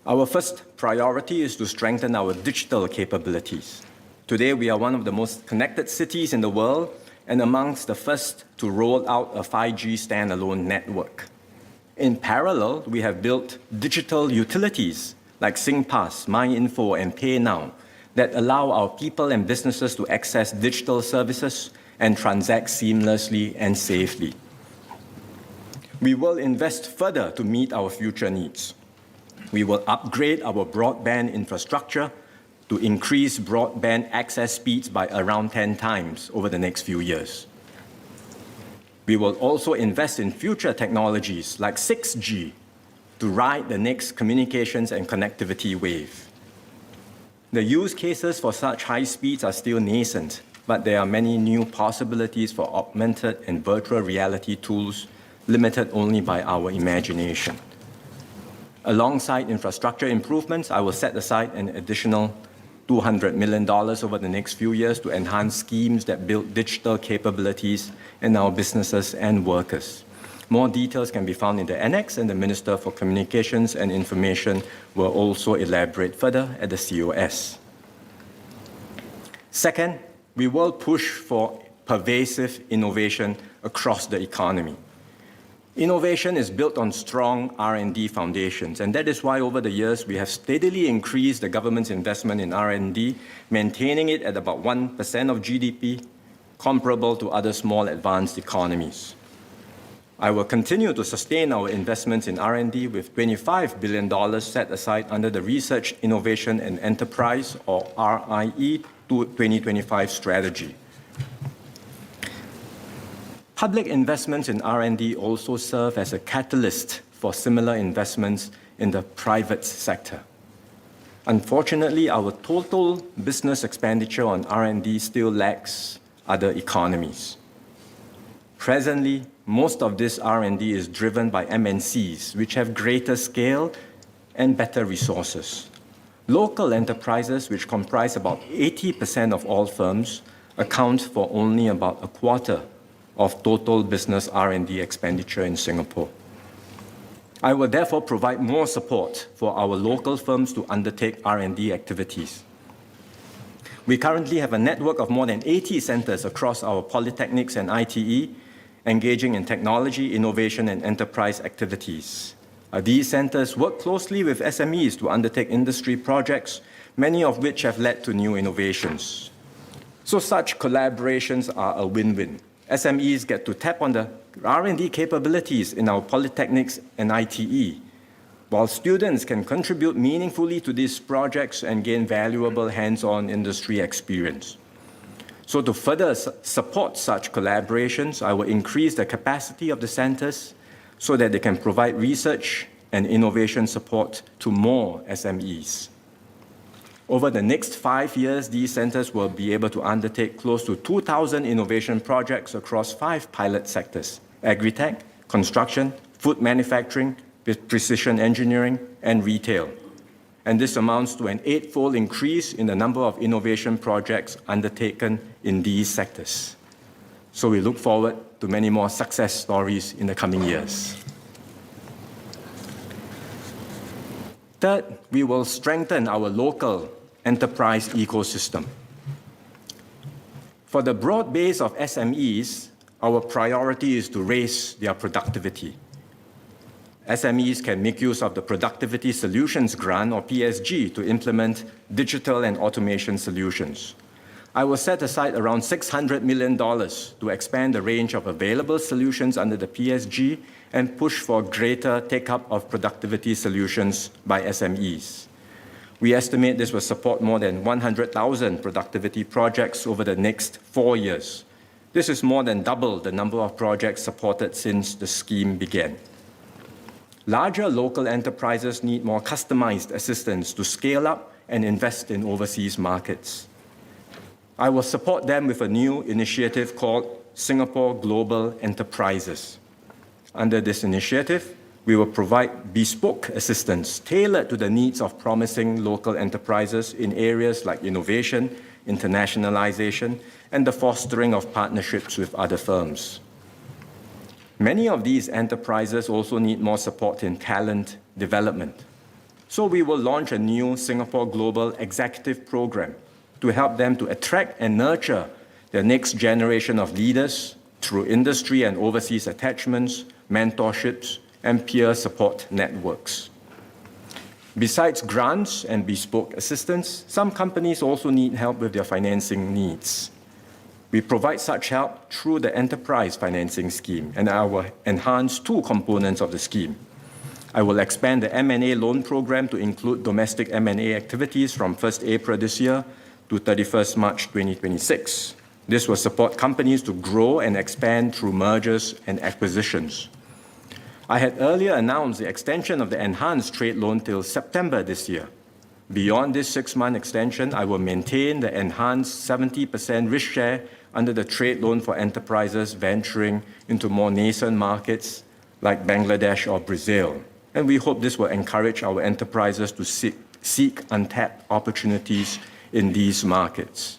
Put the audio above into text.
Our first priority is to strengthen our digital capabilities. Today, we are one of the most connected cities in the world and amongst the first to roll out a 5G standalone network. In parallel, we have built digital utilities like SingPass, MyInfo, and PayNow that allow our people and businesses to access digital services and transact seamlessly and safely. We will invest further to meet our future needs. We will upgrade our broadband infrastructure to increase broadband access speeds by around 10 times over the next few years. We will also invest in future technologies like 6G to ride the next communications and connectivity wave. The use cases for such high speeds are still nascent, but there are many new possibilities for augmented and virtual reality tools limited only by our imagination. Alongside infrastructure improvements, I will set aside an additional $200 million over the next few years to enhance schemes that build digital capabilities in our businesses and workers. More details can be found in the annex, and the Minister for Communications and Information will also elaborate further at the COS. Second, we will push for pervasive innovation across the economy. Innovation is built on strong R&D foundations, and that is why over the years we have steadily increased the government's investment in R&D, maintaining it at about 1% of GDP, comparable to other small advanced economies. I will continue to sustain our investments in R&D with $25 billion set aside under the Research, Innovation and Enterprise, or RIE 2025 strategy. Public investments in R&D also serve as a catalyst for similar investments in the private sector. Unfortunately, our total business expenditure on R&D still lags other economies. Presently, most of this R&D is driven by MNCs, which have greater scale and better resources. Local enterprises, which comprise about 80% of all firms, account for only about a quarter of total business R&D expenditure in Singapore. I will therefore provide more support for our local firms to undertake R&D activities. We currently have a network of more than 80 centers across our polytechnics and ITE, engaging in technology, innovation, and enterprise activities. These centers work closely with SMEs to undertake industry projects, many of which have led to new innovations. So such collaborations are a win-win. SMEs get to tap on the R&D capabilities in our polytechnics and ITE, while students can contribute meaningfully to these projects and gain valuable hands-on industry experience. So to further support such collaborations, I will increase the capacity of the centers so that they can provide research and innovation support to more SMEs. Over the next 5 years, these centers will be able to undertake close to 2,000 innovation projects across 5 pilot sectors: agri-tech, construction, food manufacturing, precision engineering, and retail. And this amounts to an 8-fold increase in the number of innovation projects undertaken in these sectors. So we look forward to many more success stories in the coming years. Third, we will strengthen our local enterprise ecosystem. For the broad base of SMEs, our priority is to raise their productivity. SMEs can make use of the Productivity Solutions Grant, or PSG, to implement digital and automation solutions. I will set aside around $600 million to expand the range of available solutions under the PSG and push for greater take-up of productivity solutions by SMEs. We estimate this will support more than 100,000 productivity projects over the next 4 years. This is more than double the number of projects supported since the scheme began. Larger local enterprises need more customized assistance to scale up and invest in overseas markets. I will support them with a new initiative called Singapore Global Enterprises. Under this initiative, we will provide bespoke assistance tailored to the needs of promising local enterprises in areas like innovation, internationalization, and the fostering of partnerships with other firms. Many of these enterprises also need more support in talent development. So we will launch a new Singapore Global Executive Program to help them to attract and nurture the next generation of leaders through industry and overseas attachments, mentorships, and peer support networks. Besides grants and bespoke assistance, some companies also need help with their financing needs. We provide such help through the Enterprise Financing Scheme, and I will enhance two components of the scheme. I will expand the M&A loan program to include domestic M&A activities from 1st April this year to 31st March 2026. This will support companies to grow and expand through mergers and acquisitions. I had earlier announced the extension of the enhanced trade loan till September this year. Beyond this 6-month extension, I will maintain the enhanced 70% risk share under the trade loan for enterprises venturing into more nascent markets like Bangladesh or Brazil. And we hope this will encourage our enterprises to seek untapped opportunities in these markets.